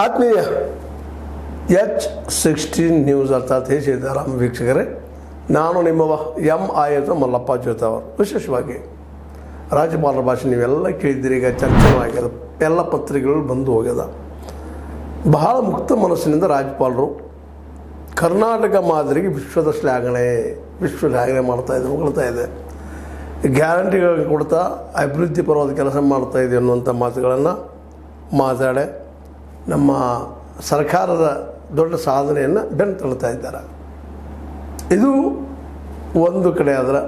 ಆತ್ಮೀಯ H16 news ಅರ್ಥಾತ್ ಹೇ ಸೀತಾರಾಮ್ ವೀಕ್ಷಕರೇ, ನಾನು ನಿಮ್ಮವ ಆಯತ ಮಲ್ಲಪ್ಪ ಜ್ಯೋತಿ ಅವರು. ವಿಶೇಷವಾಗಿ ರಾಜ್ಯಪಾಲರ ಭಾಷೆ ನೀವೆಲ್ಲ ಕೇಳಿದ್ದೀರಿ, ಈಗ ಚರ್ಚೆನೂ ಆಗ್ಯದ, ಎಲ್ಲ ಪತ್ರಿಕೆಗಳು ಬಂದು ಹೋಗ್ಯದ. ಬಹಳ ಮುಕ್ತ ಮನಸ್ಸಿನಿಂದ ರಾಜ್ಯಪಾಲರು ಕರ್ನಾಟಕ ಮಾದರಿಗೆ ವಿಶ್ವದ ಶ್ಲಾಘನೆ ಮಾಡ್ತಾಯಿದೆ, ಹೊಗಳ್ತಾ ಇದೆ. ಗ್ಯಾರಂಟಿಗಳನ್ನು ಕೊಡ್ತಾ ಅಭಿವೃದ್ಧಿ ಪರವಾದ ಕೆಲಸ ಮಾಡ್ತಾಯಿದೆ ಅನ್ನುವಂಥ ಮಾತುಗಳನ್ನು ಮಾತಾಡಿ ನಮ್ಮ ಸರ್ಕಾರದ ದೊಡ್ಡ ಸಾಧನೆಯನ್ನು ಬೆನ್ನು ತಳ್ತಾ ಇದ್ದಾರೆ. ಇದು ಒಂದು ಕಡೆ ಆದರೆ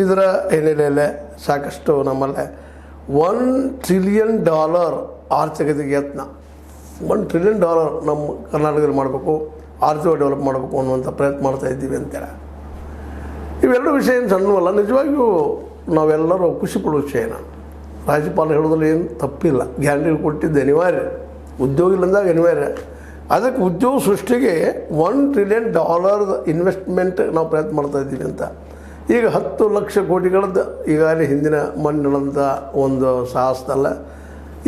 ಇದರ ಹಿನ್ನೆಲೆಯಲ್ಲೇ ಸಾಕಷ್ಟು ನಮ್ಮಲ್ಲೇ $1 ಟ್ರಿಲಿಯನ್ ಆರ್ಥಿಕತೆಗೆ ಯತ್ನ, $1 ಟ್ರಿಲಿಯನ್ ನಮ್ಮ ಕರ್ನಾಟಕದಲ್ಲಿ ಮಾಡಬೇಕು, ಆರ್ಥಿಕ ಡೆವಲಪ್ ಮಾಡಬೇಕು ಅನ್ನುವಂಥ ಪ್ರಯತ್ನ ಮಾಡ್ತಾ ಇದ್ದೀವಿ ಅಂತೇಳಿ. ಇವೆರಡು ವಿಷಯ ಏನು ಸಣ್ಣವಲ್ಲ, ನಿಜವಾಗಿಯೂ ನಾವೆಲ್ಲರೂ ಖುಷಿ ಪಡುವ ವಿಷಯನ. ರಾಜ್ಯಪಾಲರು ಹೇಳೋದ್ರಲ್ಲಿ ಏನು ತಪ್ಪಿಲ್ಲ, ಗ್ಯಾರಂಟಿಗಳು ಕೊಟ್ಟಿದ್ದು ಅನಿವಾರ್ಯ, ಉದ್ಯೋಗ ಇಲ್ಲಂದಾಗ ಅನಿವಾರ್ಯ. ಅದಕ್ಕೆ ಉದ್ಯೋಗ ಸೃಷ್ಟಿಗೆ $1 ಟ್ರಿಲಿಯನ್ ಇನ್ವೆಸ್ಟ್ಮೆಂಟ್ ನಾವು ಪ್ರಯತ್ನ ಮಾಡ್ತಾ ಇದ್ದೀವಿ ಅಂತ. ಈಗ 10 ಲಕ್ಷ ಕೋಟಿಗಳದ್ದು ಈಗಾಗಲೇ ಹಿಂದಿನ ಮಣ್ಣುಗಳಂಥ ಒಂದು ಸಾಹಸದಲ್ಲ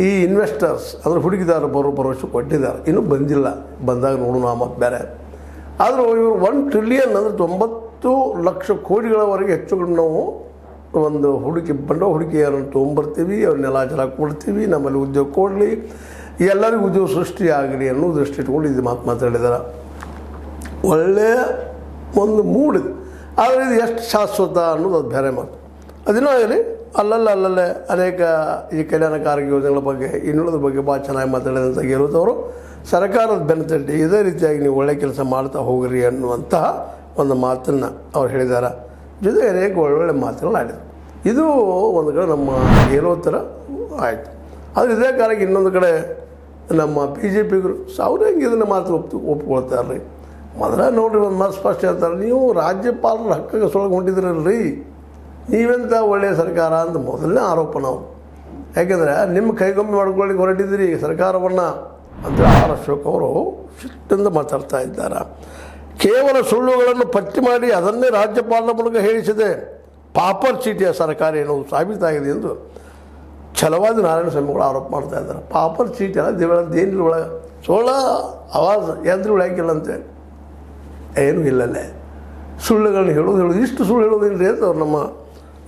ಈ ಇನ್ವೆಸ್ಟರ್ಸ್ ಅಂದರೆ ಹೂಡಿಕೆದಾರರು ಭರವಸೆ ಕೊಟ್ಟಿದ್ದಾರೆ, ಇನ್ನೂ ಬಂದಿಲ್ಲ, ಬಂದಾಗ ನೋಡೋಣ ಮತ್ತು ಬೇರೆ. ಆದರೂ ಇವರು $1 ಟ್ರಿಲಿಯನ್ ಅಂದರೆ 90 ಲಕ್ಷ ಕೋಟಿಗಳವರೆಗೆ ಹೆಚ್ಚು ನಾವು ಒಂದು ಬಂಡವಾಳ ಹೂಡಿಕೆಯನ್ನು ತೊಗೊಂಬರ್ತೀವಿ, ಅವ್ರನ್ನೆಲ್ಲ ಜಲ ಕೊಡ್ತೀವಿ, ನಮ್ಮಲ್ಲಿ ಉದ್ಯೋಗ ಕೊಡಲಿ, ಎಲ್ಲರಿಗೂ ಉದ್ಯೋಗ ಸೃಷ್ಟಿ ಆಗಲಿ ಅನ್ನೋ ದೃಷ್ಟಿ ಇಟ್ಕೊಂಡು ಇದು ಮಾತಾಡಿದ್ದಾರೆ. ಒಳ್ಳೆಯ ಒಂದು ಮೂಡಿದೆ, ಆದರೆ ಇದು ಎಷ್ಟು ಶಾಶ್ವತ ಅನ್ನೋದು ಅದು ಬೇರೆ ಮಾತು. ಅದೇನೋ ಆಗಲಿ, ಅಲ್ಲಲ್ಲೇ ಅನೇಕ ಈ ಕಲ್ಯಾಣಕಾರಕ ಯೋಜನೆಗಳ ಬಗ್ಗೆ ಇನ್ನುಳಿದ ಬಗ್ಗೆ ಭಾಳ ಚೆನ್ನಾಗಿ ಮಾತಾಡಿದಂಥ ಗೆಲುವವರು ಸರ್ಕಾರದ ಬೆನ್ನತಟ್ಟಿ ಇದೇ ರೀತಿಯಾಗಿ ನೀವು ಒಳ್ಳೆಯ ಕೆಲಸ ಮಾಡ್ತಾ ಹೋಗ್ರಿ ಅನ್ನುವಂತಹ ಒಂದು ಮಾತನ್ನು ಅವ್ರು ಹೇಳಿದ್ದಾರೆ. ಜೊತೆಗೆ ಅನೇಕ ಒಳ್ಳೊಳ್ಳೆ ಮಾತುಗಳು ಆಡಿದರು. ಇದು ಒಂದು ಕಡೆ ನಮ್ಮ ಗೆಲುವತ್ತರ ಆಯಿತು. ಆದರೆ ಇದೇ ಕಾಲಕ್ಕೆ ಇನ್ನೊಂದು ಕಡೆ ನಮ್ಮ BJPಗರು ಅವ್ರು ಹೆಂಗೆ ಇದನ್ನು ಮಾತು ಒಪ್ಕೊಳ್ತಾರೆ ರೀ. ಮೊದಲೇ ನೋಡಿರಿ, ಒಂದು ಮಾತು ಸ್ಪಷ್ಟ ಹೇಳ್ತಾರೆ, ನೀವು ರಾಜ್ಯಪಾಲರ ಹಕ್ಕಿಗೆ ಸೊಳಗೆ ಹೊಂಟಿದ್ರಲ್ರಿ, ನೀವೆಂತ ಒಳ್ಳೆಯ ಸರ್ಕಾರ ಅಂತ ಮೊದಲನೇ ಆರೋಪ ನಾವು. ಯಾಕೆಂದರೆ ನಿಮ್ಮ ಕೈಗೊಮ್ಮೆ ಮಾಡ್ಕೊಳ್ಳಿಕ್ಕೆ ಹೊರಟಿದ್ದೀರಿ ಸರ್ಕಾರವನ್ನು ಅಂತ ಆರ್ ಅಶೋಕ್ ಅವರು ಸಿಟ್ಟಿಂದ ಮಾತಾಡ್ತಾ ಇದ್ದಾರೆ. ಕೇವಲ ಸುಳ್ಳುಗಳನ್ನು ಪಟ್ಟಿ ಮಾಡಿ ಅದನ್ನೇ ರಾಜ್ಯಪಾಲರ ಮೂಲಕ ಹೇಳಿಸಿದೆ ಪಾಪರ್ ಚೀಟಿಯ ಸರ್ಕಾರ ಏನು ಸಾಬೀತಾಗಿದೆ ಎಂದು ಛಲವಾದಿ ನಾರಾಯಣಸ್ವಾಮಿಗಳು ಆರೋಪ ಮಾಡ್ತಾ ಇದ್ದಾರೆ. ಪಾಪರ್ ಚೀಟಿ ಅಲ್ಲ, ದೇವಳದ್ದು ಏನಿಲ್ಲ ಒಳಗೆ ಸೋಳ ಆವಾಜ್ ಎದ್ರು ಉಳಾಕಿಲ್ಲ ಅಂತೇಳಿ ಏನೂ ಇಲ್ಲಲ್ಲೇ ಸುಳ್ಳುಗಳನ್ನ ಹೇಳೋದು ಇಷ್ಟು ಸುಳ್ಳು ಹೇಳೋದಿಲ್ಲ ಅಂತ ಅವ್ರು ನಮ್ಮ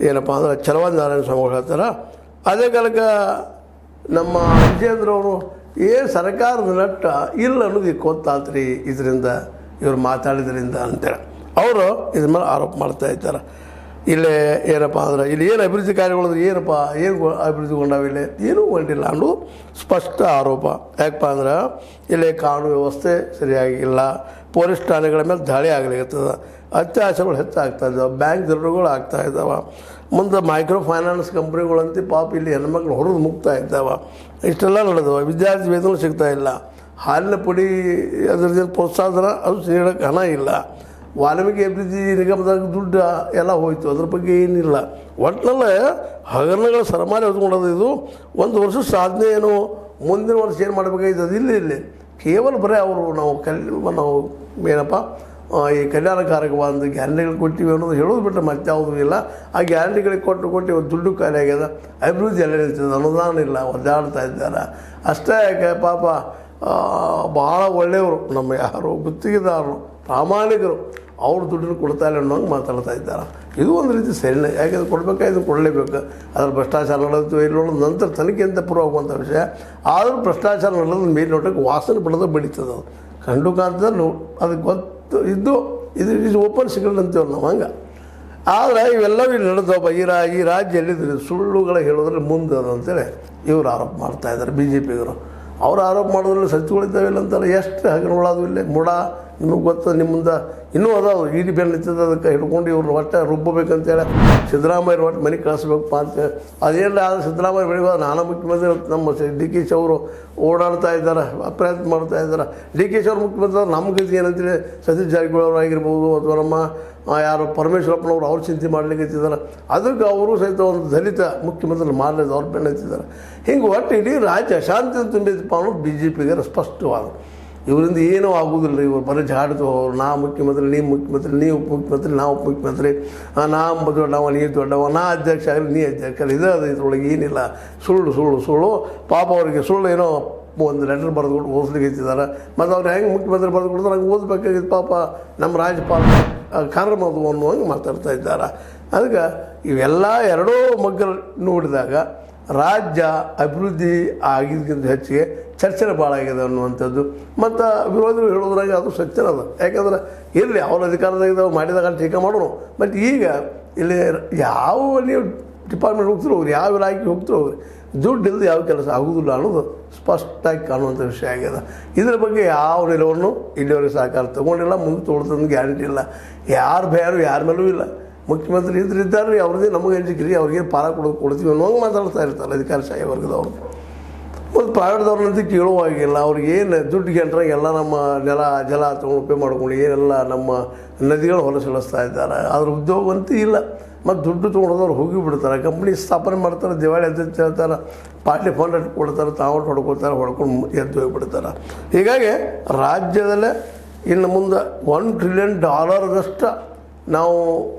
ಏನಪ್ಪ ಅಂದ್ರೆ ಛಲವಾದಿ ನಾರಾಯಣಸ್ವಾಮಿಗಳು ಹೇಳ್ತಾರೆ. ಅದೇ ಕಾಲಕ್ಕೆ ನಮ್ಮ ವಿಜೇಂದ್ರ ಅವರು ಸರ್ಕಾರದ ನಟ್ಟ ಇಲ್ಲ ಅನ್ನೋದು ಗೊತ್ತಾತ್ರಿ ಇದರಿಂದ, ಇವರು ಮಾತಾಡಿದ್ರಿಂದ ಅಂತೇಳಿ ಅವರು ಇದ್ರ ಮೇಲೆ ಆರೋಪ ಮಾಡ್ತಾ ಇದ್ದಾರೆ. ಇಲ್ಲೇ ಏನಪ್ಪ ಅಂದ್ರೆ ಇಲ್ಲಿ ಏನು ಅಭಿವೃದ್ಧಿ ಕಾರ್ಯಗಳು ಏನಪ್ಪ ಏನು ಅಭಿವೃದ್ಧಿಗೊಂಡಾವಿಲ್ಲ, ಏನೂ ಗೊಂಡಿಲ್ಲ ಅನ್ನೋದು ಸ್ಪಷ್ಟ ಆರೋಪ. ಯಾಕಪ್ಪ ಅಂದ್ರೆ ಇಲ್ಲಿ ಕಾನೂನು ವ್ಯವಸ್ಥೆ ಸರಿಯಾಗಿಲ್ಲ, ಪೊಲೀಸ್ ಠಾಣೆಗಳ ಮೇಲೆ ದಾಳಿ ಆಗಲಿರ್ತದೆ, ಅತ್ಯಾಚಾರಗಳು ಹೆಚ್ಚಾಗ್ತಾ ಇದ್ದಾವೆ, ಬ್ಯಾಂಕ್ ದರೋಡೆಗಳು ಆಗ್ತಾ ಇದ್ದಾವೆ, ಮುಂದೆ ಮೈಕ್ರೋ ಫೈನಾನ್ಸ್ ಕಂಪ್ನಿಗಳಂತೆ ಪಾಪ ಇಲ್ಲಿ ಹೆಣ್ಮಕ್ಳು ಹೊರದು ಮುಗ್ತಾ ಇದ್ದಾವೆ, ಇಷ್ಟೆಲ್ಲ ನಡೆದವ. ವಿದ್ಯಾರ್ಥಿ ವೇತನ ಸಿಗ್ತಾ ಇಲ್ಲ, ಹಾಲಿನ ಪುಡಿ ಅದರದ್ದು ಪ್ರೋತ್ಸಾಹನ ಅದು ನೀಡೋಕ್ಕೆ ಹಣ ಇಲ್ಲ, ವಾಲ್ಮೀಕಿ ಅಭಿವೃದ್ಧಿ ನಿಗಮದಾಗ ದುಡ್ಡು ಎಲ್ಲ ಹೋಯಿತು, ಅದ್ರ ಬಗ್ಗೆ ಏನಿಲ್ಲ. ಒಟ್ಟಿನಲ್ಲೇ ಹಗರಣಗಳ ಸರಮಾಲೆ ಹೊತ್ಕೊಂಡದು. ಇದು ಒಂದು ವರ್ಷ ಸಾಧನೆ ಏನು, ಮುಂದಿನ ವರ್ಷ ಏನು ಮಾಡಬೇಕಾಗಿತ್ತು ಅದು ಇಲ್ಲಿ ಕೇವಲ ಬರೀ ಅವರು ನಾವು ಏನಪ್ಪ ಈ ಕಲ್ಯಾಣಕಾರಕವಾದ ಗ್ಯಾರಂಟಿಗಳು ಕೊಟ್ಟಿವಿ ಅನ್ನೋದು ಹೇಳೋದು ಬಿಟ್ಟರೆ ಮತ್ತೆ ಯಾವುದೂ ಇಲ್ಲ. ಆ ಗ್ಯಾರಂಟಿಗಳಿಗೆ ಕೊಟ್ಟು ದುಡ್ಡು ಖಾಲಿ ಆಗ್ಯದ, ಅಭಿವೃದ್ಧಿ ಎಲ್ಲ ನಿಲ್ತದೆ, ಅನುದಾನ ಇಲ್ಲ, ಒದ್ದಾಡ್ತಾ ಇದ್ದಾರೆ. ಅಷ್ಟೇ ಯಾಕೆ ಪಾಪ ಭಾಳ ಒಳ್ಳೆಯವರು ನಮ್ಮ ಯಾರು ಗುತ್ತಿಗೆದಾರರು ಪ್ರಾಮಾಣಿಕರು ಅವ್ರು ದುಡ್ಡನ್ನು ಕೊಡ್ತಾ ಇಲ್ಲ ಅನ್ನೋಂಗೆ ಮಾತಾಡ್ತಾ ಇದ್ದಾರೆ. ಇದು ಒಂದು ರೀತಿ ಸರಿನೇ, ಯಾಕೆಂದ್ರೆ ಕೊಡಬೇಕಾದ್ರೆ ಕೊಡಲೇಬೇಕು. ಅದ್ರ ಭ್ರಷ್ಟಾಚಾರ ನಡೆದು ಇಲ್ಲಿ ನಂತರ ತನಿಖೆ ಅಂತ ಪೂರ್ವವಾಗುವಂಥ ವಿಷಯ. ಆದರೂ ಭ್ರಷ್ಟಾಚಾರ ನಡೆದ ಮೇಲ್ನೋಟಕ್ಕೆ ವಾಸನೆ ಬಿಡೋದು ಬೆಳೀತದೆ, ಅದು ಕಂಡು ಕಾಣ್ತದೆ, ಅದಕ್ಕೆ ಗೊತ್ತು ಇದು ಓಪನ್ ಸಿಗಲ್ ಅಂತೀವಿ ನಾವು ಹಂಗೆ. ಆದರೆ ಇವೆಲ್ಲವೂ ಇಲ್ಲಿ ನಡೆದವ ಈ ರಾಜ್ಯ ಎಲ್ಲಿದ್ರು ಸುಳ್ಳುಗಳ ಹೇಳೋದ್ರಲ್ಲಿ ಮುಂದೆ ಅದು ಅಂತೇಳಿ ಇವರು ಆರೋಪ ಮಾಡ್ತಾಯಿದ್ದಾರೆ BJPಗರು. ಅವ್ರು ಆರೋಪ ಮಾಡೋದ್ರಲ್ಲಿ ಸತ್ಯಗಳಿದ್ದಾವಿಲ್ಲ ಅಂತಾರೆ. ಎಷ್ಟು ಹಗರಣಗಳಾದವು ಇಲ್ಲೇ ಮೂಡ ನಿಮಗೆ ಗೊತ್ತದ, ನಿಮ್ಮ ಮುಂದೆ ಇನ್ನೂ ಅದಾವೆ ಈಡಿ ಬೆನ್ನು ನಿಂತದ, ಅದಕ್ಕೆ ಹಿಡ್ಕೊಂಡು ಇವ್ರು ಒಟ್ಟೆ ರುಬ್ಬಬೇಕಂತೇಳಿ ಸಿದ್ದರಾಮಯ್ಯ ಒಟ್ಟು ಮನೆಗೆ ಕಳಿಸ್ಬೇಕು ಅಂತ. ಅದೇನಿಲ್ಲ, ಆದರೆ ಸಿದ್ದರಾಮಯ್ಯ ಬೆಳಿಬೋದು ನಾನಾ ಮುಖ್ಯಮಂತ್ರಿ ನಮ್ಮ DK ಶಿ ಅವರು ಓಡಾಡ್ತಾ ಇದ್ದಾರೆ, ಪ್ರಯತ್ನ ಮಾಡ್ತಾ ಇದ್ದಾರೆ. DK ಶಿ ಅವರು ಮುಖ್ಯಮಂತ್ರಿ ನಮ್ಮ ಗತಿ ಏನಂತೇಳಿ ಸತೀಶ್ ಜಾರಕಿಹೊಳಿ ಅವರು ಆಗಿರ್ಬೋದು, ಅಥವಾ ನಮ್ಮ ಯಾರು ಪರಮೇಶ್ವರಪ್ಪನವರು ಅವ್ರು ಚಿಂತೆ ಮಾಡ್ಲಿಕ್ಕೆ ಹತ್ತಿದ್ದಾರೆ. ಅದಕ್ಕೆ ಅವರು ಸಹಿತ ಒಂದು ದಲಿತ ಮುಖ್ಯಮಂತ್ರಿ ಮಾಡಲಿದ್ದು ಅವ್ರು ಬೆನ್ನು ಹತ್ತಿದ್ದಾರೆ. ಹಿಂಗೆ ಒಟ್ಟು ಇಡೀ ರಾಜ್ಯ ಅಶಾಂತಿ ತುಂಬಿದಪ್ಪ ಅನ್ನೋದು BJPಗೆ ಸ್ಪಷ್ಟವಾದ. ಇವರಿಂದ ಏನೂ ಆಗೋದಿಲ್ಲ. ಇವರು ಬರೀ ಜಾಡ್ತು, ನಾ ಮುಖ್ಯಮಂತ್ರಿ, ನೀವು ಮುಖ್ಯಮಂತ್ರಿ, ನೀವು ಉಪಮುಖ್ಯಮಂತ್ರಿ, ನಾವು ಉಪಮುಖ್ಯಮಂತ್ರಿ, ನಾ ದೊಡ್ಡವ, ನೀ ದೊಡ್ಡವ, ನಾ ಅಧ್ಯಕ್ಷ ಆಗಲಿ, ನೀ ಅಧ್ಯಕ್ಷ ಆಗಲಿ, ಇದ್ರೊಳಗೆ ಏನಿಲ್ಲ. ಸುಳ್ಳು ಪಾಪ ಅವರಿಗೆ ಸುಳ್ಳು ಏನೋ ಒಂದು ಲೆಟರ್ ಬರೆದುಕೊಂಡು ಓದಿಸ್ಲಿಕ್ಕೆ ಇತ್ತಿದ್ದಾರೆ. ಮತ್ತು ಅವ್ರು ಹೆಂಗೆ ಮುಖ್ಯಮಂತ್ರಿ ಬರೆದು ಕೊಡ್ತಾರೆ ಹಂಗೆ ಓದಬೇಕಾಗಿತ್ತು ಪಾಪ ನಮ್ಮ ರಾಜ್ಯಪಾಲ ಕಾರ್ಯ ಅದು ಅನ್ನುವಂಗೆ ಮಾತಾಡ್ತಾ ಇದ್ದಾರೆ. ಅದಕ್ಕೆ ಇವೆಲ್ಲ ಎರಡೂ ಮಗ್ಗಲು ನೋಡಿದಾಗ ರಾಜ್ಯ ಅಭಿವೃದ್ಧಿ ಆಗಿದ್ದಕ್ಕಿಂತ ಹೆಚ್ಚಿಗೆ ಚರ್ಚೆ ಭಾಳ ಆಗಿದೆ ಅನ್ನುವಂಥದ್ದು. ಮತ್ತು ವಿರೋಧಿಗಳು ಹೇಳೋದ್ರಾಗ ಅದು ಸತ್ಯನದ. ಯಾಕಂದ್ರೆ ಇರಲಿ ಅವ್ರ ಅಧಿಕಾರದಾಗ ಮಾಡಿದಾಗ ಟೀಕೆ ಮಾಡೋಣ. ಬಟ್ ಈಗ ಇಲ್ಲಿ ಯಾವ ನೀವು ಡಿಪಾರ್ಟ್ಮೆಂಟ್ ಹೋಗ್ತಿರೋ ಹೋಗ್ರಿ, ಯಾವ ಇಲಾಖೆಗೆ ಹೋಗ್ತಿರೋ ಹೋಗ್ರಿ, ದುಡ್ಡು ಇಲ್ಲದೆ ಯಾವ ಕೆಲಸ ಆಗೋದಿಲ್ಲ ಅನ್ನೋದು ಸ್ಪಷ್ಟವಾಗಿ ಕಾಣುವಂಥ ವಿಷಯ ಆಗಿದೆ. ಇದರ ಬಗ್ಗೆ ಯಾವ ನಿಲುವನ್ನು ಇಲ್ಲಿವರೆಗೆ ಸಹಕಾರ ತೊಗೊಂಡಿಲ್ಲ, ಮುಂದೆ ತೊಗೊಳ್ತಂದು ಗ್ಯಾರಂಟಿ ಇಲ್ಲ. ಯಾರು ಬೇರು ಯಾರ ಮೇಲೂ ಇಲ್ಲ. ಮುಖ್ಯಮಂತ್ರಿ ಇದ್ದಾರೆ ಅವ್ರದ್ದೇ ನಮಗೆ ಅಂಜಿಕ್ರಿ, ಅವ್ರಿಗೆ ಪಾರ ಕೊಡ್ತೀವಿ ಅನ್ನೋಂಗೆ ಮಾತಾಡ್ತಾ ಇರ್ತಾರೆ ಅಧಿಕಾರಶಾಹಿ ವರ್ಗದವ್ರು. ಮತ್ತು ಪ್ರೈವೇಟ್ದವ್ರನ್ನಂತೂ ಕೇಳುವಾಗಿಲ್ಲ. ಅವ್ರಿಗೇನು ದುಡ್ಡು ಗೆಂಟ್ರಾಗ ಎಲ್ಲ ನಮ್ಮ ನೆಲ ಜಲ ತೊಗೊಂಡು ಉಪಯೋಗ ಮಾಡ್ಕೊಂಡು ಏನೆಲ್ಲ ನಮ್ಮ ನದಿಗಳು ಹೊಲಸಿಳಿಸ್ತಾ ಇದ್ದಾರೆ. ಅದ್ರ ಉದ್ಯೋಗ ಅಂತೂ ಇಲ್ಲ. ಮತ್ತು ದುಡ್ಡು ತೊಗೊಂಡವ್ರು ಹೋಗಿಬಿಡ್ತಾರೆ, ಕಂಪ್ನಿ ಸ್ಥಾಪನೆ ಮಾಡ್ತಾರೆ, ದಿವಾಳಿ ಅಂತ ಹೇಳ್ತಾರೆ, ಪಾರ್ಟಿ ಫಂಡ್ ಕೊಡ್ತಾರೆ, ತಾವು ಹೊಡ್ಕೊತಾರೆ, ಹೊಡ್ಕೊಂಡು ಎದ್ದು ಹೋಗಿಬಿಡ್ತಾರೆ. ಹೀಗಾಗಿ ರಾಜ್ಯದಲ್ಲೇ ಇನ್ನು ಮುಂದೆ $1 ಟ್ರಿಲಿಯನ್ ನಾವು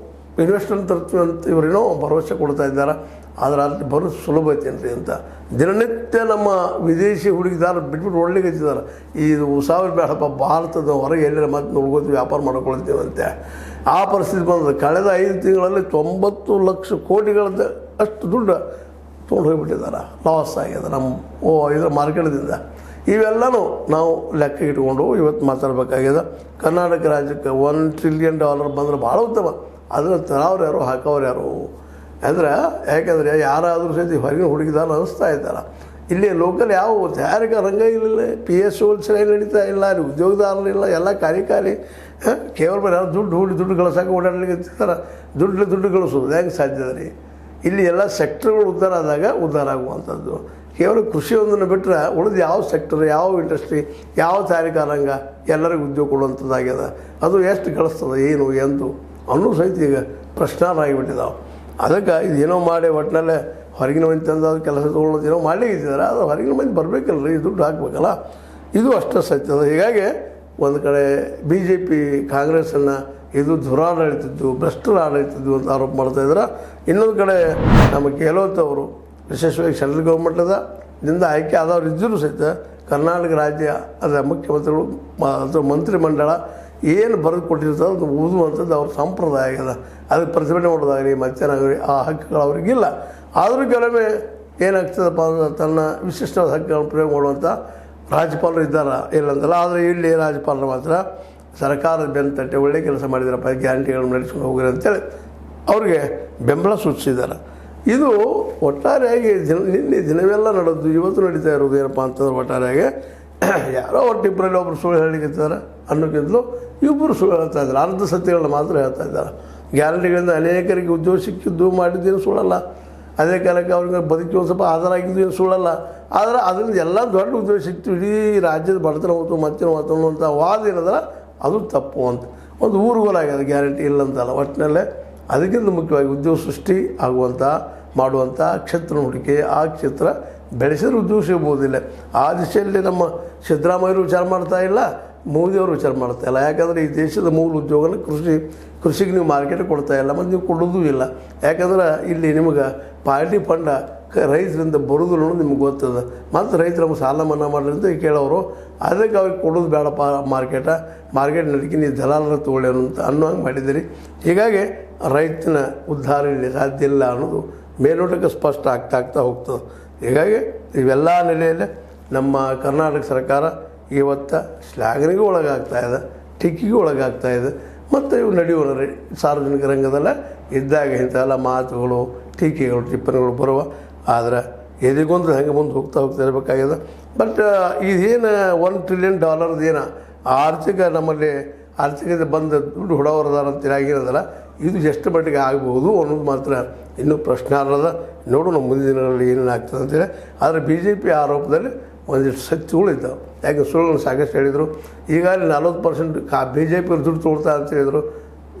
ಇನ್ವೆಸ್ಟ್ಮೆಂಟ್ ತರ್ತೀವಿ ಅಂತ ಇವರೇನೋ ಭರವಸೆ ಕೊಡ್ತಾ ಇದ್ದಾರೆ. ಆದರೆ ಅಲ್ಲಿ ಬರೋದು ಸುಲಭ ಐತೇನ್ರಿ ಅಂತ ದಿನನಿತ್ಯ ನಮ್ಮ ವಿದೇಶಿ ಹುಡುಗಿದಾರ ಬಿಟ್ಬಿಟ್ಟು ಒಳ್ಳೆಗೆ ಹಚ್ಚಿದ್ದಾರೆ. ಇದು ಸಾವಿರ ಬೇಡಪ್ಪ, ಭಾರತದ ಹೊರಗೆ ಎಲ್ಲರ ಮತ್ತೆ ನೋಡ್ಕೋತೀವಿ, ವ್ಯಾಪಾರ ಮಾಡ್ಕೊಳ್ತೀವಂತೆ ಆ ಪರಿಸ್ಥಿತಿ ಬಂದದ್ದು. ಕಳೆದ 5 ತಿಂಗಳಲ್ಲಿ 90 ಲಕ್ಷ ಕೋಟಿಗಳದ್ದು ಅಷ್ಟು ದುಡ್ಡು ತೊಗೊಂಡು ಹೋಗಿಬಿಟ್ಟಿದ್ದಾರೆ. ಲಾಸ್ ಆಗಿದೆ ನಮ್ಮ ಇದರ ಮಾರ್ಕೆಟ್ದಿಂದ. ಇವೆಲ್ಲನೂ ನಾವು ಲೆಕ್ಕ ಇಟ್ಕೊಂಡು ಇವತ್ತು ಮಾತಾಡಬೇಕಾಗಿದೆ. ಕರ್ನಾಟಕ ರಾಜ್ಯಕ್ಕೆ $1 ಟ್ರಿಲಿಯನ್ ಬಂದರೆ ಭಾಳ ಉತ್ತಮ. ಅದನ್ನು ತರೋರು ಯಾರು, ಹಾಕೋರು ಯಾರು ಅಂದ್ರೆ ಯಾಕೆಂದರೆ ಯಾರಾದರೂ ಸಹಿತ ಹೊರಗಿನ ಹುಡುಗಿದಾರ ಅನಿಸ್ತಾ ಇದ್ದಾರೆ. ಇಲ್ಲಿ ಲೋಕಲ್ ಯಾವ ತಯಾರಿಕಾ ರಂಗ ಇಲ್ಲ, PSO ಸರಿಯಾಗಿ ನಡೀತಾ ಇಲ್ಲ, ಅಲ್ಲಿ ಉದ್ಯೋಗದಾರರಿಲ್ಲ, ಎಲ್ಲ ಖಾಲಿ ಕೇವಲ ಯಾರು ದುಡ್ಡು ಗಳಿಸೋಕೆ ಓಡಾಡ್ಲಿಕ್ಕೆ ಇರ್ತಾರೆ. ದುಡ್ಡು ಗಳಿಸೋದು ಹೆಂಗೆ ಸಾಧ್ಯ ರೀ? ಇಲ್ಲಿ ಎಲ್ಲ ಸೆಕ್ಟರ್ಗಳು ಉದ್ಧಾರ ಆದಾಗ ಉದ್ಧಾರ ಆಗುವಂಥದ್ದು. ಕೇವಲ ಕೃಷಿಯೊಂದನ್ನು ಬಿಟ್ಟರೆ ಉಳಿದು ಯಾವ ಸೆಕ್ಟರ್, ಯಾವ ಇಂಡಸ್ಟ್ರಿ, ಯಾವ ತಯಾರಿಕಾ ರಂಗ ಎಲ್ಲರಿಗೂ ಉದ್ಯೋಗ ಕೊಡುವಂಥದ್ದಾಗ್ಯದ. ಅದು ಎಷ್ಟು ಗಳಿಸ್ತದೆ, ಏನು ಎಂದು ಅನ್ನೂ ಸಹಿತ ಈಗ ಪ್ರಶ್ನಾರ್ಹವಾಗಿಬಿಟ್ಟಿದ್ದಾವೆ. ಅದಕ್ಕೆ ಇದೇನೋ ಮಾಡಿ ಒಟ್ಟಿನಲ್ಲೇ ಹೊರಗಿನ ಮಂದಿ ತಂದು ಅದು ಕೆಲಸ ತೊಗೊಳ್ಳೋದು ಏನೋ ಮಾಡಲಿಕ್ಕಿದ್ದಾರೆ. ಅದು ಹೊರಗಿನ ಮಂದಿ ಬರಬೇಕಲ್ರಿ, ದುಡ್ಡು ಹಾಕ್ಬೇಕಲ್ಲ, ಇದು ಅಷ್ಟೇ ಸತ್ಯದ. ಹೀಗಾಗಿ ಒಂದು ಕಡೆ BJP ಕಾಂಗ್ರೆಸ್ಸನ್ನು ಇದು ದುರಾಡಳಿತದ್ದು, ಭ್ರಷ್ಟರ ಆಡಳಿತದ್ದು ಅಂತ ಆರೋಪ ಮಾಡ್ತಾಯಿದ್ರೆ, ಇನ್ನೊಂದು ಕಡೆ ನಮ್ಮ ಗೆಹ್ಲೋಟ್ ಅವರು ವಿಶೇಷವಾಗಿ ಸೆಂಟ್ರಲ್ ಗೌರ್ಮೆಂಟದಿಂದ ಆಯ್ಕೆ ಆದವ್ರು ಇದ್ದರೂ ಸಹಿತ ಕರ್ನಾಟಕ ರಾಜ್ಯ ಅದರ ಮುಖ್ಯಮಂತ್ರಿಗಳು ಅಥವಾ ಮಂತ್ರಿಮಂಡಲ ಏನು ಬರೆದು ಕೊಟ್ಟಿರ್ತದೆ ಅದು ಓದುವಂಥದ್ದು ಅವ್ರ ಸಂಪ್ರದಾಯ ಆಗ್ಯದ. ಅದಕ್ಕೆ ಪ್ರತಿಭಟನೆ ಮಾಡೋದಾಗಲಿ ಮತ್ತೇನಾಗಲಿ ಆ ಹಕ್ಕುಗಳು ಅವ್ರಿಗಿಲ್ಲ. ಆದರೂ ಕೆಲವೊಮ್ಮೆ ಏನಾಗ್ತದಪ್ಪ ಅಂದ್ರೆ ತನ್ನ ವಿಶಿಷ್ಟವಾದ ಹಕ್ಕುಗಳನ್ನು ಪ್ರಯೋಗ ಮಾಡುವಂಥ ರಾಜ್ಯಪಾಲರು ಇದ್ದಾರೆ, ಇಲ್ಲಂತಲ್ಲ. ಆದರೆ ಇಲ್ಲಿ ರಾಜ್ಯಪಾಲರು ಮಾತ್ರ ಸರ್ಕಾರದ ಬೆನ್ನತಟ್ಟೆ ಒಳ್ಳೆ ಕೆಲಸ ಮಾಡಿದಾರಪ್ಪ, ಗ್ಯಾರಂಟಿಗಳನ್ನು ನಡೆಸ್ಕೊಂಡು ಹೋಗಿರಿ ಅಂತೇಳಿ ಅವ್ರಿಗೆ ಬೆಂಬಲ ಸೂಚಿಸಿದ್ದಾರೆ. ಇದು ಒಟ್ಟಾರೆಯಾಗಿ ನಿನ್ನೆ ದಿನವೆಲ್ಲ ನಡೆದು ಇವತ್ತು ನಡೀತಾ ಇರೋದು ಏನಪ್ಪ ಅಂತಂದ್ರೆ ಒಟ್ಟಾರೆಯಾಗಿ ಯಾರೋ ಒಟ್ಟಿಬ್ಬರಲ್ಲಿ ಒಬ್ಬರು ಸುಳ್ಳು ಹೇಳಿದ್ದಾರೆ ಅನ್ನೋಕ್ಕಿಂತಲೂ ಇಬ್ಬರು ಸುಳ್ಳು ಹೇಳ್ತಾ ಇದ್ದಾರೆ. ಅರ್ಧ ಸತ್ಯಗಳನ್ನ ಮಾತ್ರ ಹೇಳ್ತಾ ಇದ್ದಾರೆ. ಗ್ಯಾರಂಟಿಗಳಿಂದ ಅನೇಕರಿಗೆ ಉದ್ಯೋಗ ಸಿಕ್ಕಿದ್ದು ಮಾಡಿದ್ದೇನು ಸುಳ್ಳಲ್ಲ. ಅದೇ ಕಾಲಕ್ಕೆ ಅವ್ರಿಗೆ ಬದುಕಿ ಒಂದು ಸ್ವಲ್ಪ ಆಧಾರ ಆಗಿದ್ದು ಏನು ಸುಳ್ಳಲ್ಲ. ಆದರೆ ಅದರಿಂದ ಎಲ್ಲ ದೊಡ್ಡ ಉದ್ಯೋಗ ಸಿಕ್ತು, ಇಡೀ ರಾಜ್ಯದ ಬಡತನ ಹೋಯ್ತು, ಮತ್ತೇನು ಅನ್ನುವಂಥ ವಾದ ಏನದಲ್ಲ ಅದು ತಪ್ಪು ಅಂತ ಒಂದು ಊರುಗೋಲಾಗ್ಯದ. ಗ್ಯಾರಂಟಿ ಇಲ್ಲಂತಲ್ಲ. ಒಟ್ಟಿನಲ್ಲೇ ಅದಕ್ಕಿಂತ ಮುಖ್ಯವಾಗಿ ಉದ್ಯೋಗ ಸೃಷ್ಟಿ ಆಗುವಂಥ ಮಾಡುವಂಥ ಕ್ಷೇತ್ರ ಹುಡುಕಿ ಆ ಕ್ಷೇತ್ರ ಬೆಳೆಸಿದ್ರೆ ಉದ್ಯೋಗ ಸಿಗ್ಬೋದಿಲ್ಲ. ಆ ದಿಶೆಯಲ್ಲಿ ನಮ್ಮ ಸಿದ್ದರಾಮಯ್ಯರು ವಿಚಾರ ಮಾಡ್ತಾ ಇಲ್ಲ, ಮೋದಿಯವರು ವಿಚಾರ ಮಾಡ್ತಾ ಇಲ್ಲ. ಯಾಕಂದರೆ ಈ ದೇಶದ ಮೂಲ ಉದ್ಯೋಗನ ಕೃಷಿಗೆ ನೀವು ಮಾರ್ಕೆಟ್ ಕೊಡ್ತಾ ಇಲ್ಲ, ಮತ್ತು ನೀವು ಕೊಡೋದೂ ಇಲ್ಲ. ಯಾಕಂದ್ರೆ ಇಲ್ಲಿ ನಿಮಗೆ ಪಾರ್ಟಿ ಫಂಡ ರೈತರಿಂದ ಬರೋದು ಅನ್ನೋದು ನಿಮ್ಗೆ ಗೊತ್ತದ. ಮತ್ತು ರೈತರು ನಮ್ಗೆ ಸಾಲ ಮನ್ನಾ ಮಾಡ್ರಿ ಅಂತ ಕೇಳೋರು. ಅದಕ್ಕೆ ಅವ್ರಿಗೆ ಕೊಡೋದು ಬೇಡಪ್ಪ, ಮಾರ್ಕೆಟ್ ನಡೀಕಿ ನೀವು ದಲಾಲರ ತೊಗೊಳ್ಳಿ ಅನ್ನೋ ಹಂಗೆ ಮಾಡಿದ್ದೀರಿ. ಹೀಗಾಗಿ ರೈತನ ಉದ್ಧಾರ ಇಲ್ಲಿ ಸಾಧ್ಯ ಇಲ್ಲ ಅನ್ನೋದು ಮೇಲ್ನೋಟಕ್ಕೆ ಸ್ಪಷ್ಟ ಆಗ್ತಾ ಹೋಗ್ತದೆ. ಹೀಗಾಗಿ ಇವೆಲ್ಲ ನೆಲೆಯಲ್ಲಿ ನಮ್ಮ ಕರ್ನಾಟಕ ಸರ್ಕಾರ ಇವತ್ತು ಶ್ಲಾಘನೆಗೂ ಒಳಗಾಗ್ತಾಯಿದೆ, ಟೀಕೆಗೂ ಒಳಗಾಗ್ತಾಯಿದೆ. ಮತ್ತು ಇವು ನಡೆಯುವ ಸಾರ್ವಜನಿಕ ರಂಗದಲ್ಲ ಇದ್ದಾಗ ಇಂಥೆಲ್ಲ ಮಾತುಗಳು, ಟೀಕೆಗಳು, ಟಿಪ್ಪಣಿಗಳು ಬರುವ. ಆದರೆ ಎದೆಗೊಂದು ಹೆಂಗೆ ಮುಂದೆ ಹೋಗ್ತಾ ಇರಬೇಕಾಗಿದೆ. ಬಟ್ ಇದೇನು $1 ಟ್ರಿಲಿಯನ್ ಏನು ಆರ್ಥಿಕ ನಮ್ಮಲ್ಲಿ ಆರ್ಥಿಕತೆ ಬಂದ ದುಡ್ಡು ಹೊಡವರದಾರ ಅಂತೇಳಿ ಆಗಿರೋದಲ್ಲ, ಇದು ಎಷ್ಟು ಮಟ್ಟಿಗೆ ಆಗ್ಬೋದು ಅನ್ನೋದು ಮಾತ್ರ ಇನ್ನೂ ಪ್ರಶ್ನಾರ್ಹದ. ನೋಡೋಣ ಮುಂದಿನ ದಿನಗಳಲ್ಲಿ ಏನೇನು ಆಗ್ತದೆ ಅಂತೇಳಿ. ಆದರೆ BJP ಆರೋಪದಲ್ಲಿ ಒಂದಿಷ್ಟು ಸತ್ಯಗಳು ಇದ್ದಾವೆ. ಯಾಕೆ ಸುಳ್ಳು ಸಾಕಷ್ಟು ಹೇಳಿದರು. ಈಗಾಗಲೇ 40% BJP ದುಡ್ಡು ತೊಗೊಳ್ತಾ ಅಂತ ಹೇಳಿದರು.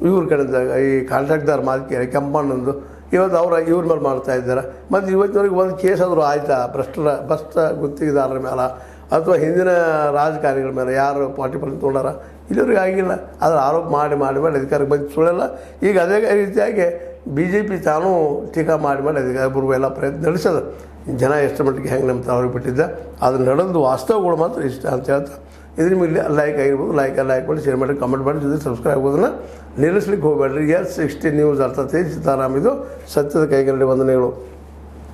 ಇವ್ರ ಕಡೆಯಿಂದ ಈ ಕಾಂಟ್ರಾಕ್ಟ್ದಾರ ಮಾಲಿಕೆ ಕೆಂಪಣ್ಣಂದು ಇವತ್ತು ಇವ್ರ ಮೇಲೆ ಮಾಡ್ತಾ ಇದ್ದಾರೆ. ಮತ್ತು ಇವತ್ತಿನವರೆಗೆ ಒಂದು ಕೇಸ್ ಆದರೂ ಆಯ್ತಾ ಭ್ರಷ್ಟ ಗುತ್ತಿಗೆದಾರರ ಮೇಲೆ ಅಥವಾ ಹಿಂದಿನ ರಾಜಕಾರಣಿಗಳ ಮೇಲೆ ಯಾರು ಪಾರ್ಟಿ ಫಂಡ್ ತೊಗೊಂಡಾರ ಇಲ್ಲಿವ್ರಿಗೆ ಆಗಿಲ್ಲ. ಆದರೆ ಆರೋಪ ಮಾಡಿ ಅಧಿಕಾರಕ್ಕೆ ಬಂದು ಸುಳ್ಳಲ್ಲ. ಈಗ ಅದೇ ರೀತಿಯಾಗಿ BJP ತಾನೂ ಟೀಕಾ ಮಾಡಿ ಅಧಿಕಾರ ಬರುವ ಎಲ್ಲ ಪ್ರಯತ್ನ ನಡೆಸೋದು. ಜನ ಎಷ್ಟು ಮಟ್ಟಿಗೆ ಹೆಂಗೆ ನಂಬ್ತಾರೆ ಅವ್ರಿಗೆ ಬಿಟ್ಟಿದ್ದ. ಅದನ್ನು ನಡೆದು ವಾಸ್ತವಗಳು ಮಾತ್ರ ಇಷ್ಟ ಅಂತ ಹೇಳ್ತಾ ಇದ್ರ ಮೇಲೆ ಲೈಕ್ ಆಗಿರ್ಬೋದು, ಲೈಕ್ ಮಾಡಿ, ಶೇರ್ ಮಾಡಿ, ಕಮೆಂಟ್ ಮಾಡಿ, ಜೊತೆ ಸಬ್ಸ್ಕ್ರೈಬ್ ಆಗೋದನ್ನು ನಿಲ್ಲಿಸ್ಲಿಕ್ಕೆ ಹೋಗಬೇಡ್ರಿ. S60 ನ್ಯೂಸ್ ಅರ್ಥ ತೇಜ್ ಸೀತಾರಾಮ್, ಇದು ಸತ್ಯದ ಕೈಗರಡಿ ವಂದನೆಗಳು.